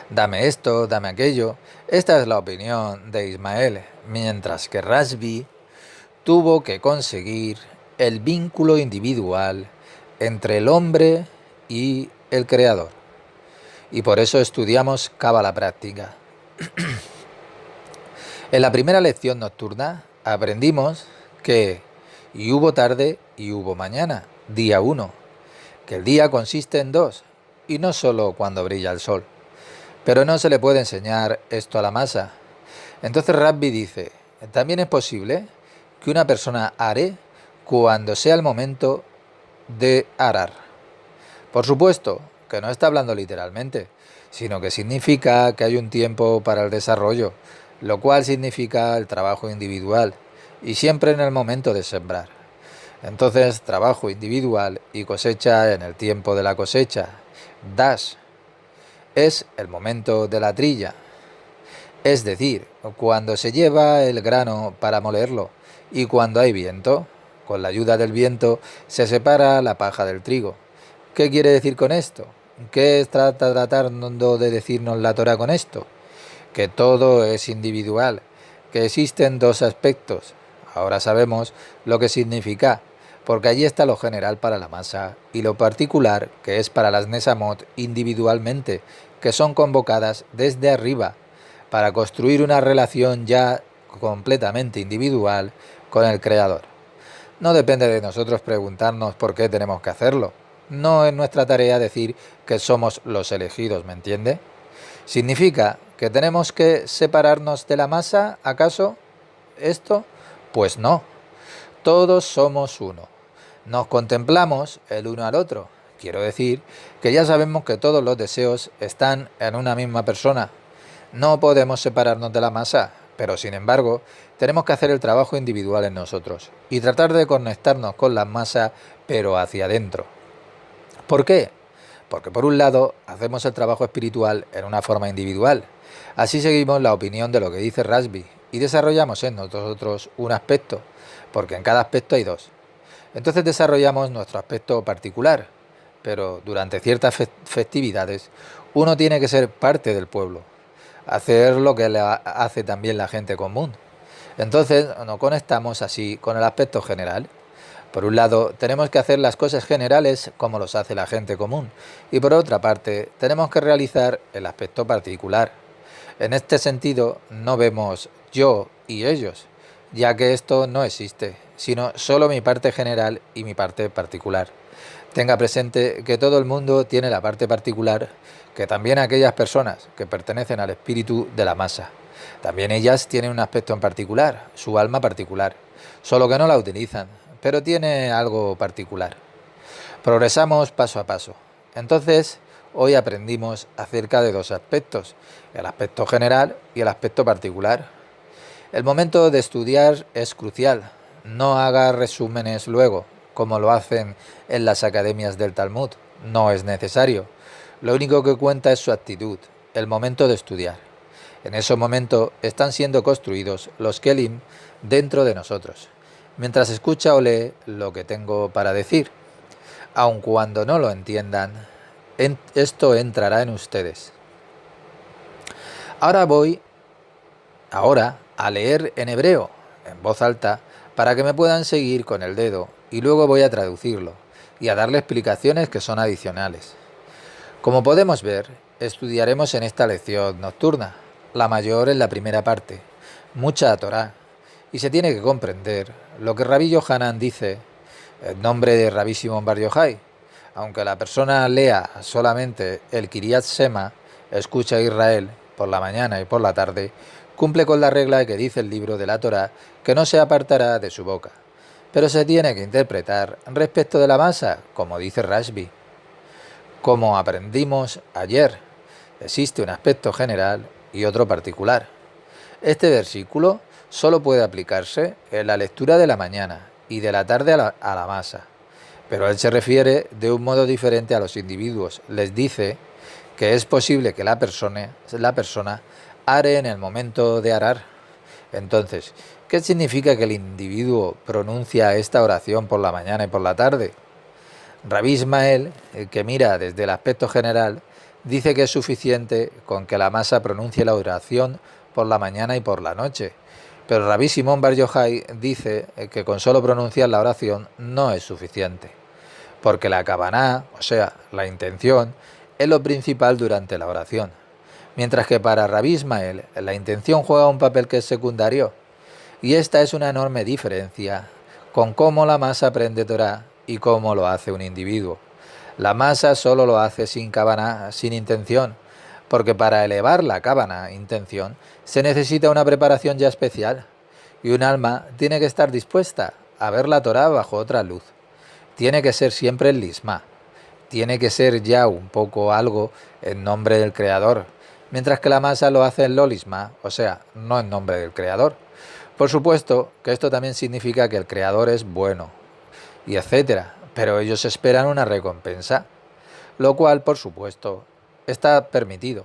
Dame esto, dame aquello. Esta es la opinión de Ismael, mientras que Rashbi tuvo que conseguir el vínculo individual entre el hombre y el Creador. Y por eso estudiamos Cábala práctica. En la primera lección nocturna aprendimos que y hubo tarde y hubo mañana, día 1, que el día consiste en 2, y no solo cuando brilla el sol. Pero no se le puede enseñar esto a la masa. Entonces Rabbi dice, también es posible que una persona are cuando sea el momento de arar. Por supuesto que no está hablando literalmente, sino que significa que hay un tiempo para el desarrollo, lo cual significa el trabajo individual, y siempre en el momento de sembrar. Entonces, trabajo individual y cosecha en el tiempo de la cosecha. Dash es el momento de la trilla, es decir, cuando se lleva el grano para molerlo y cuando hay viento. Con la ayuda del viento se separa la paja del trigo. ¿Qué quiere decir con esto? ¿Qué está tratando de decirnos la Torá con esto? Que todo es individual, que existen dos aspectos. Ahora sabemos lo que significa, porque allí está lo general para la masa y lo particular que es para las Nesamot individualmente, que son convocadas desde arriba para construir una relación ya completamente individual con el Creador. No depende de nosotros preguntarnos por qué tenemos que hacerlo. No es nuestra tarea decir que somos los elegidos, ¿me entiende? ¿Significa que tenemos que separarnos de la masa, acaso? ¿Esto? Pues no, todos somos uno. Nos contemplamos el uno al otro. Quiero decir que ya sabemos que todos los deseos están en una misma persona. No podemos separarnos de la masa, pero sin embargo, tenemos que hacer el trabajo individual en nosotros y tratar de conectarnos con la masa, pero hacia adentro. ¿Por qué? Porque por un lado, hacemos el trabajo espiritual en una forma individual. Así seguimos la opinión de lo que dice Rasby y desarrollamos en nosotros un aspecto, porque en cada aspecto hay dos. Entonces desarrollamos nuestro aspecto particular, pero durante ciertas festividades uno tiene que ser parte del pueblo, hacer lo que le hace también la gente común. Entonces nos conectamos así con el aspecto general. Por un lado, tenemos que hacer las cosas generales como los hace la gente común, y por otra parte, tenemos que realizar el aspecto particular. En este sentido, no vemos yo y ellos, ya que esto no existe, sino solo mi parte general y mi parte particular. Tenga presente que todo el mundo tiene la parte particular, que también aquellas personas que pertenecen al espíritu de la masa. También ellas tienen un aspecto en particular, su alma particular, solo que no la utilizan, pero tiene algo particular. Progresamos paso a paso. Entonces, hoy aprendimos acerca de dos aspectos, el aspecto general y el aspecto particular. El momento de estudiar es crucial. No haga resúmenes luego, como lo hacen en las academias del Talmud. No es necesario. Lo único que cuenta es su actitud, el momento de estudiar. En ese momento están siendo construidos los Kelim dentro de nosotros, mientras escucha o lee lo que tengo para decir. Aun cuando no lo entiendan, esto entrará en ustedes. Voy a leer en hebreo, en voz alta, para que me puedan seguir con el dedo, y luego voy a traducirlo y a darle explicaciones que son adicionales. Como podemos ver, estudiaremos en esta lección nocturna, la mayor en la primera parte, mucha Torá, y se tiene que comprender lo que Rabbi Yohanan dice en nombre de Rabbi Shimon Bar Yochai. Aunque la persona lea solamente el Kiryat Shema, escucha a Israel por la mañana y por la tarde, cumple con la regla que dice el libro de la Torá, que no se apartará de su boca. Pero se tiene que interpretar respecto de la masa, como dice Rashbi. Como aprendimos ayer, existe un aspecto general y otro particular. Este versículo solo puede aplicarse en la lectura de la mañana y de la tarde a la masa, pero él se refiere de un modo diferente a los individuos. Les dice que es posible que la persona are en el momento de arar. Entonces, ¿qué significa que el individuo pronuncia esta oración por la mañana y por la tarde? Rabbi Ismael, el que mira desde el aspecto general, dice que es suficiente con que la masa pronuncie la oración por la mañana y por la noche. Pero Rabbi Shimon Bar Yochai dice que con solo pronunciar la oración no es suficiente, porque la kavaná, o sea, la intención, es lo principal durante la oración, mientras que para Rabbi Ismael la intención juega un papel que es secundario, y esta es una enorme diferencia con cómo la masa aprende Torah y cómo lo hace un individuo. La masa solo lo hace sin kavaná, sin intención, porque para elevar la kavaná, intención, se necesita una preparación ya especial, y un alma tiene que estar dispuesta a ver la Torá bajo otra luz. Tiene que ser siempre el lismá, tiene que ser ya un poco algo en nombre del Creador, mientras que la masa lo hace en lo lismá, o sea, no en nombre del Creador. Por supuesto que esto también significa que el Creador es bueno, y etcétera, pero ellos esperan una recompensa, lo cual, por supuesto, está permitido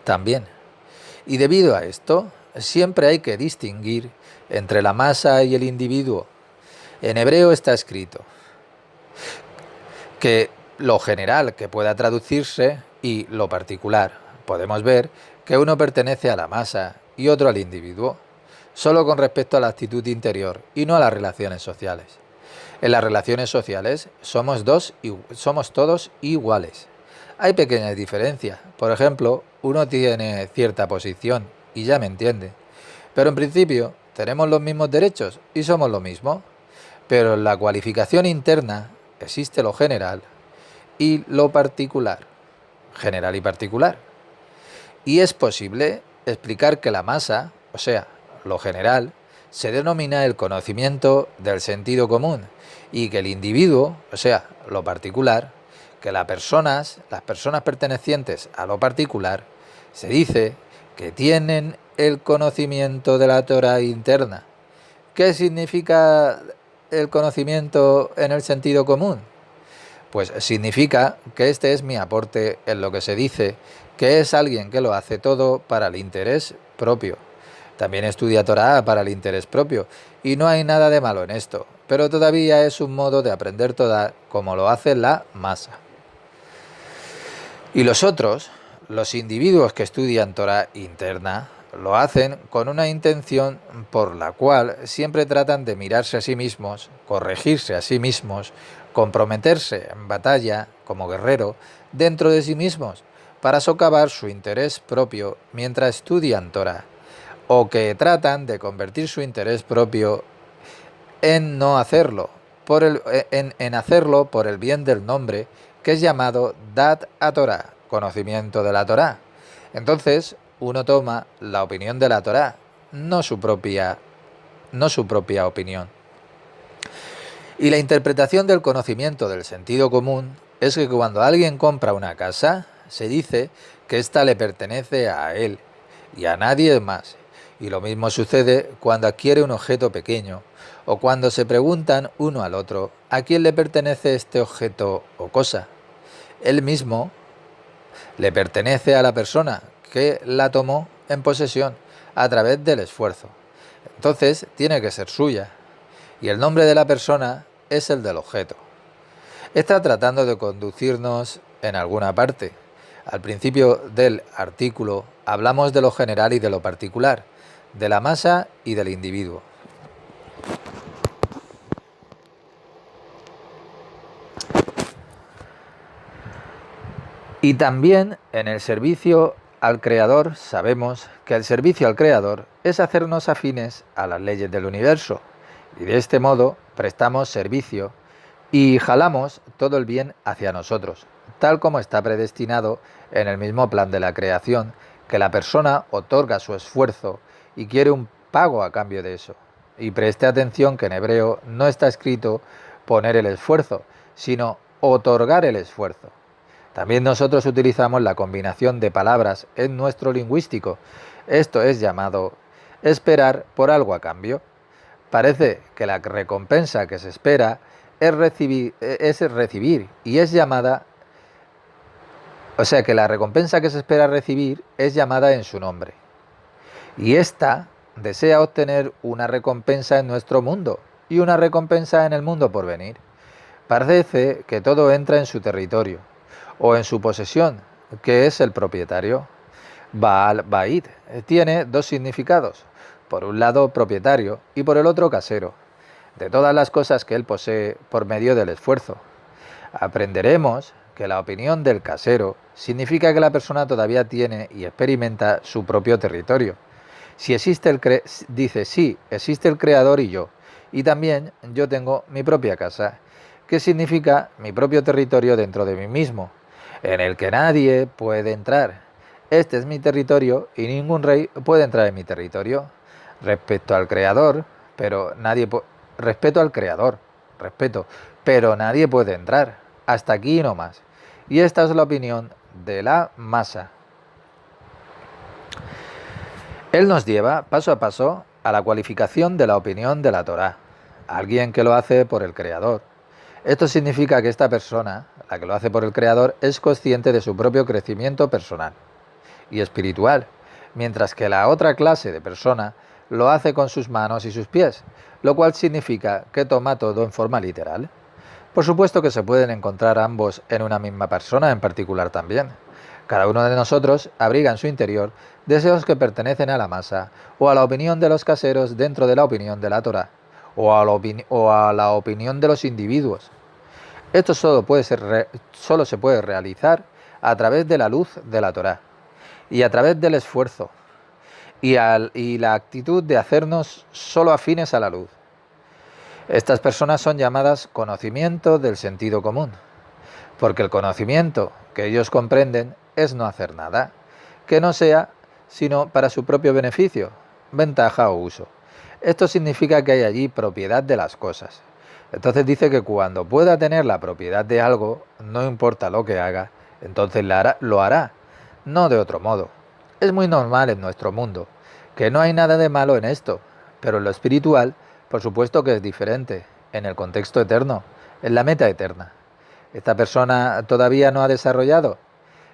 también. Y debido a esto, siempre hay que distinguir entre la masa y el individuo. En hebreo está escrito que lo general que pueda traducirse y lo particular. Podemos ver que uno pertenece a la masa y otro al individuo, solo con respecto a la actitud interior y no a las relaciones sociales. En las relaciones sociales somos todos iguales. Hay pequeñas diferencias. Por ejemplo, uno tiene cierta posición y ya me entiende. Pero en principio tenemos los mismos derechos y somos lo mismo. Pero en la cualificación interna existe lo general y lo particular. General y particular. Y es posible explicar que la masa, o sea, lo general, se denomina el conocimiento del sentido común y que el individuo, o sea, lo particular, que las personas pertenecientes a lo particular, se dice que tienen el conocimiento de la Torah interna. ¿Qué significa el conocimiento en el sentido común? Pues significa que este es mi aporte en lo que se dice, que es alguien que lo hace todo para el interés propio. También estudia Torah para el interés propio, y no hay nada de malo en esto, pero todavía es un modo de aprender Torah como lo hace la masa. Y los otros, los individuos que estudian Torah interna, lo hacen con una intención por la cual siempre tratan de mirarse a sí mismos, corregirse a sí mismos, comprometerse en batalla como guerrero dentro de sí mismos para socavar su interés propio mientras estudian Torah, o que tratan de convertir su interés propio en no hacerlo, en hacerlo por el bien del nombre que es llamado Dat a Torah, conocimiento de la Torah. Entonces, uno toma la opinión de la Torah, no su propia opinión. Y la interpretación del conocimiento del sentido común es que cuando alguien compra una casa, se dice que ésta le pertenece a él y a nadie más. Y lo mismo sucede cuando adquiere un objeto pequeño o cuando se preguntan uno al otro a quién le pertenece este objeto o cosa. Él mismo le pertenece a la persona que la tomó en posesión a través del esfuerzo. Entonces tiene que ser suya. Y el nombre de la persona es el del objeto. Está tratando de conducirnos en alguna parte. Al principio del artículo hablamos de lo general y de lo particular, de la masa y del individuo. Y también en el servicio al Creador sabemos que el servicio al Creador es hacernos afines a las leyes del universo. Y de este modo prestamos servicio y jalamos todo el bien hacia nosotros, tal como está predestinado en el mismo plan de la creación, que la persona otorga su esfuerzo y quiere un pago a cambio de eso. Y preste atención que en hebreo no está escrito poner el esfuerzo, sino otorgar el esfuerzo. También nosotros utilizamos la combinación de palabras en nuestro lingüístico. Esto es llamado esperar por algo a cambio. Parece que la recompensa que se espera es recibir y es llamada, o sea que la recompensa que se espera recibir es llamada en su nombre. Y ésta desea obtener una recompensa en nuestro mundo y una recompensa en el mundo por venir. Parece que todo entra en su territorio o en su posesión, que es el propietario. Baal Bait tiene dos significados. Por un lado propietario y por el otro casero, de todas las cosas que él posee por medio del esfuerzo. Aprenderemos que la opinión del casero significa que la persona todavía tiene y experimenta su propio territorio. Si existe dice, sí, existe el creador y yo, y también yo tengo mi propia casa, que significa mi propio territorio dentro de mí mismo, en el que nadie puede entrar. Este es mi territorio y ningún rey puede entrar en mi territorio. Respeto al creador, pero nadie puede entrar. Hasta aquí y no más. Y esta es la opinión de la masa. Él nos lleva paso a paso a la cualificación de la opinión de la Torá, alguien que lo hace por el creador. Esto significa que esta persona, la que lo hace por el creador, es consciente de su propio crecimiento personal y espiritual, mientras que la otra clase de persona lo hace con sus manos y sus pies, lo cual significa que toma todo en forma literal. Por supuesto que se pueden encontrar ambos en una misma persona en particular también. Cada uno de nosotros abriga en su interior deseos que pertenecen a la masa o a la opinión de los caseros dentro de la opinión de la Torá o a la opinión de los individuos. Esto solo se puede realizar a través de la luz de la Torá y a través del esfuerzo y la actitud de hacernos solo afines a la luz. Estas personas son llamadas conocimiento del sentido común, porque el conocimiento que ellos comprenden es no hacer nada, que no sea sino para su propio beneficio, ventaja o uso. Esto significa que hay allí propiedad de las cosas. Entonces dice que cuando pueda tener la propiedad de algo, no importa lo que haga, entonces lo hará, no de otro modo. Es muy normal en nuestro mundo, que no hay nada de malo en esto, pero en lo espiritual, por supuesto que es diferente, en el contexto eterno, en la meta eterna. ¿Esta persona todavía no ha desarrollado?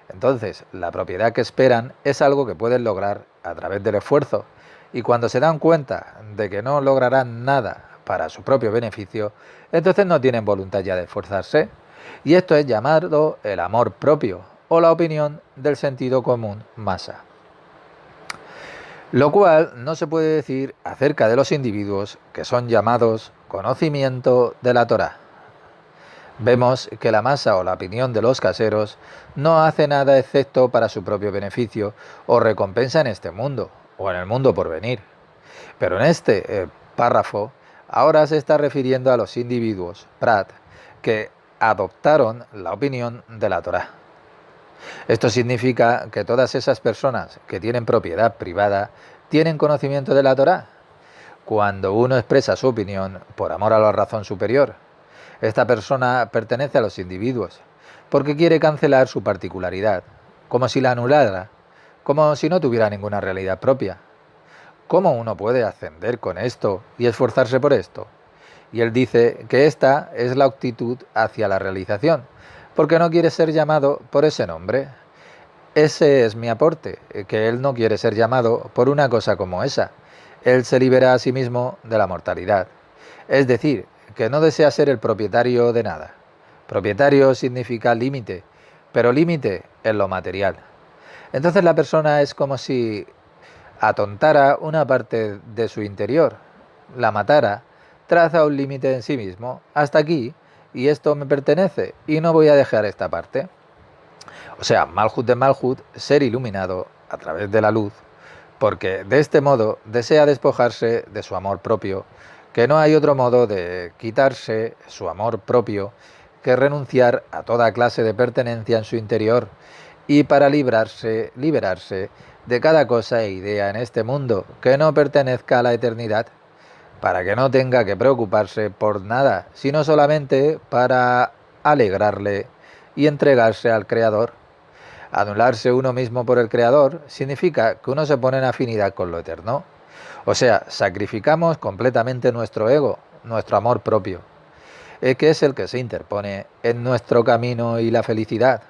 Entonces, la propiedad que esperan es algo que pueden lograr a través del esfuerzo, y cuando se dan cuenta de que no lograrán nada para su propio beneficio, entonces no tienen voluntad ya de esforzarse. Y esto es llamado el amor propio, o la opinión del sentido común masa. Lo cual no se puede decir acerca de los individuos que son llamados conocimiento de la Torá. Vemos que la masa o la opinión de los caseros no hace nada excepto para su propio beneficio o recompensa en este mundo o en el mundo por venir. Pero en este párrafo ahora se está refiriendo a los individuos, prat, que adoptaron la opinión de la Torá. Esto significa que todas esas personas que tienen propiedad privada tienen conocimiento de la Torá. Cuando uno expresa su opinión por amor a la razón superior, esta persona pertenece a los individuos, porque quiere cancelar su particularidad, como si la anulara, como si no tuviera ninguna realidad propia. ¿Cómo uno puede ascender con esto y esforzarse por esto? Y él dice que esta es la actitud hacia la realización, porque no quiere ser llamado por ese nombre. Ese es mi aporte, que él no quiere ser llamado por una cosa como esa. Él se libera a sí mismo de la mortalidad. Es decir, que no desea ser el propietario de nada. Propietario significa límite, pero límite en lo material. Entonces la persona es como si atontara una parte de su interior, la matara, traza un límite en sí mismo, hasta aquí, y esto me pertenece, y no voy a dejar esta parte. O sea, Malhut de Malhut, ser iluminado a través de la luz, porque de este modo desea despojarse de su amor propio, que no hay otro modo de quitarse su amor propio que renunciar a toda clase de pertenencia en su interior y para liberarse de cada cosa e idea en este mundo que no pertenezca a la eternidad, para que no tenga que preocuparse por nada, sino solamente para alegrarle y entregarse al Creador. Anularse uno mismo por el Creador significa que uno se pone en afinidad con lo eterno. O sea, sacrificamos completamente nuestro ego, nuestro amor propio, que es el que se interpone en nuestro camino y la felicidad,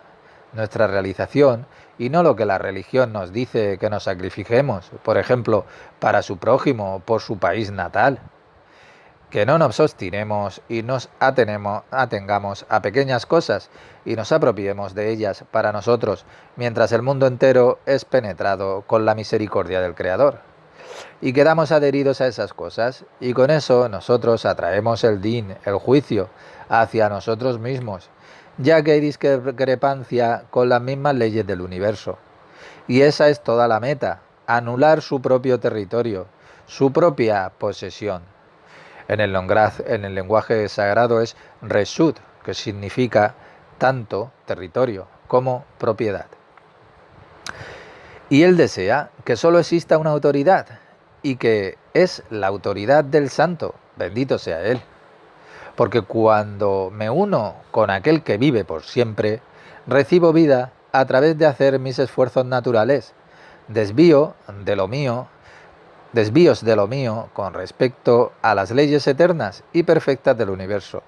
nuestra realización, y no lo que la religión nos dice que nos sacrifiquemos, por ejemplo, para su prójimo o por su país natal. Que no nos obstinemos y nos atengamos a pequeñas cosas y nos apropiemos de ellas para nosotros, mientras el mundo entero es penetrado con la misericordia del Creador. Y quedamos adheridos a esas cosas, y con eso nosotros atraemos el din, el juicio, hacia nosotros mismos, ya que hay discrepancia con las mismas leyes del universo. Y esa es toda la meta, anular su propio territorio, su propia posesión. En el lenguaje sagrado es reshut, que significa tanto territorio como propiedad. Y él desea que solo exista una autoridad, y que es la autoridad del santo, bendito sea él. Porque cuando me uno con aquel que vive por siempre, recibo vida a través de hacer mis esfuerzos naturales, desvíos de lo mío con respecto a las leyes eternas y perfectas del universo,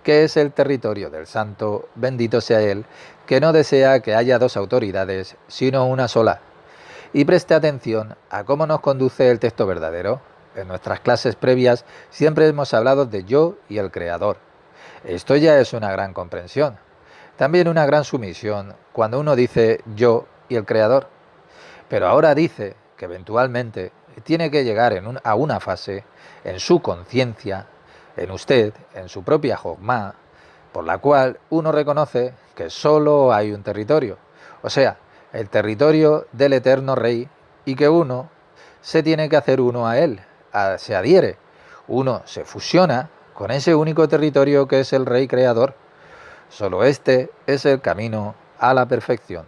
que es el territorio del santo, bendito sea él, que no desea que haya dos autoridades, sino una sola. Y preste atención a cómo nos conduce el texto verdadero. En nuestras clases previas siempre hemos hablado de yo y el Creador. Esto ya es una gran comprensión. También una gran sumisión cuando uno dice yo y el Creador. Pero ahora dice que eventualmente tiene que llegar a una fase en su conciencia, en usted, en su propia Jogma, por la cual uno reconoce que solo hay un territorio. O sea, el territorio del eterno Rey, y que uno se tiene que hacer uno a él, se adhiere, uno se fusiona con ese único territorio que es el Rey Creador. Solo este es el camino a la perfección.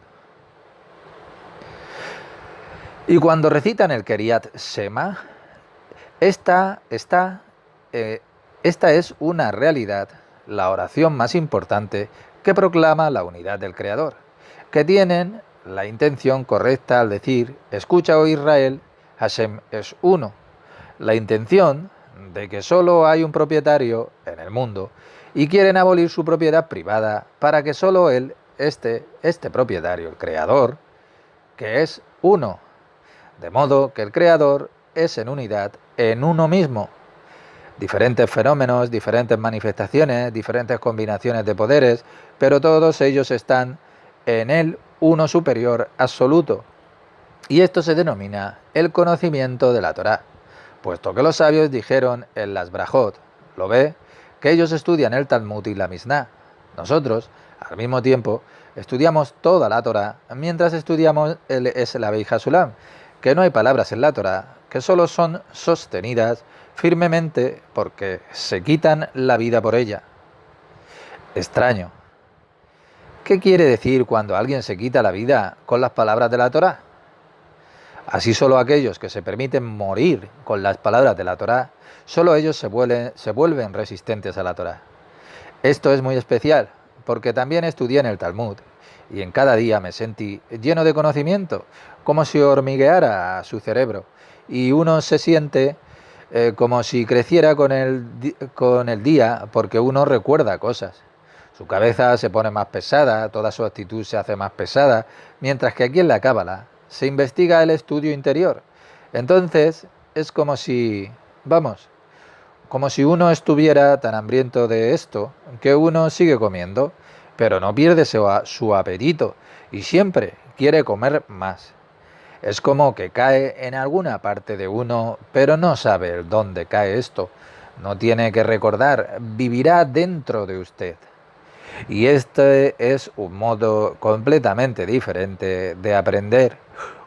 Y cuando recitan el Kriyat Shema, esta, esta, esta es una realidad, la oración más importante que proclama la unidad del Creador, que tienen la intención correcta al decir, escucha, oh Israel, Hashem es uno. La intención de que solo hay un propietario en el mundo y quieren abolir su propiedad privada para que solo él, este propietario, el Creador, que es uno. De modo que el Creador es en unidad en uno mismo. Diferentes fenómenos, diferentes manifestaciones, diferentes combinaciones de poderes, pero todos ellos están en el uno superior absoluto. Y esto se denomina el conocimiento de la Torá, puesto que los sabios dijeron en las Brajot, ¿lo ve? Que ellos estudian el Talmud y la Misná. Nosotros, al mismo tiempo, estudiamos toda la Torá mientras estudiamos el Eslavei Hasulam, que no hay palabras en la Torá que solo son sostenidas firmemente porque se quitan la vida por ella. Extraño. ¿Qué quiere decir cuando alguien se quita la vida con las palabras de la Torá? Así solo aquellos que se permiten morir con las palabras de la Torá, solo ellos se vuelven resistentes a la Torá. Esto es muy especial, porque también estudié en el Talmud, y en cada día me sentí lleno de conocimiento, como si hormigueara su cerebro, y uno se siente como si creciera con el día, porque uno recuerda cosas. Su cabeza se pone más pesada, toda su actitud se hace más pesada, mientras que aquí en la Cábala se investiga el estudio interior. Entonces es como si, como si uno estuviera tan hambriento de esto que uno sigue comiendo, pero no pierde su apetito y siempre quiere comer más. Es como que cae en alguna parte de uno, pero no sabe dónde cae esto. No tiene que recordar, vivirá dentro de usted. Y este es un modo completamente diferente de aprender,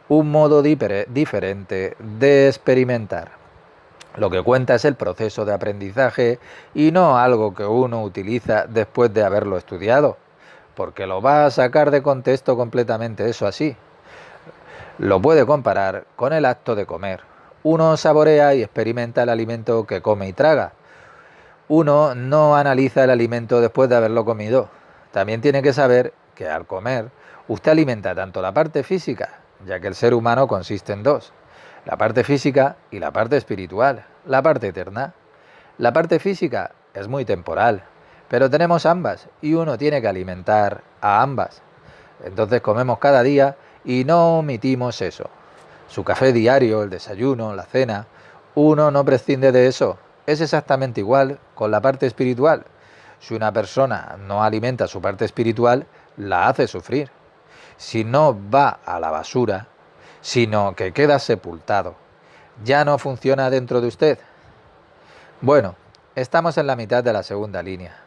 un modo diferente de experimentar. Lo que cuenta es el proceso de aprendizaje y no algo que uno utiliza después de haberlo estudiado, porque lo va a sacar de contexto completamente eso así. Lo puede comparar con el acto de comer. Uno saborea y experimenta el alimento que come y traga. Uno no analiza el alimento después de haberlo comido. También tiene que saber que al comer, usted alimenta tanto la parte física, ya que el ser humano consiste en dos, la parte física y la parte espiritual, la parte eterna. La parte física es muy temporal, pero tenemos ambas y uno tiene que alimentar a ambas. Entonces comemos cada día y no omitimos eso. Su café diario, el desayuno, la cena, uno no prescinde de eso. Es exactamente igual con la parte espiritual. Si una persona no alimenta su parte espiritual, la hace sufrir. Si no va a la basura, sino que queda sepultado, ya no funciona dentro de usted. Bueno, estamos en la mitad de la segunda línea.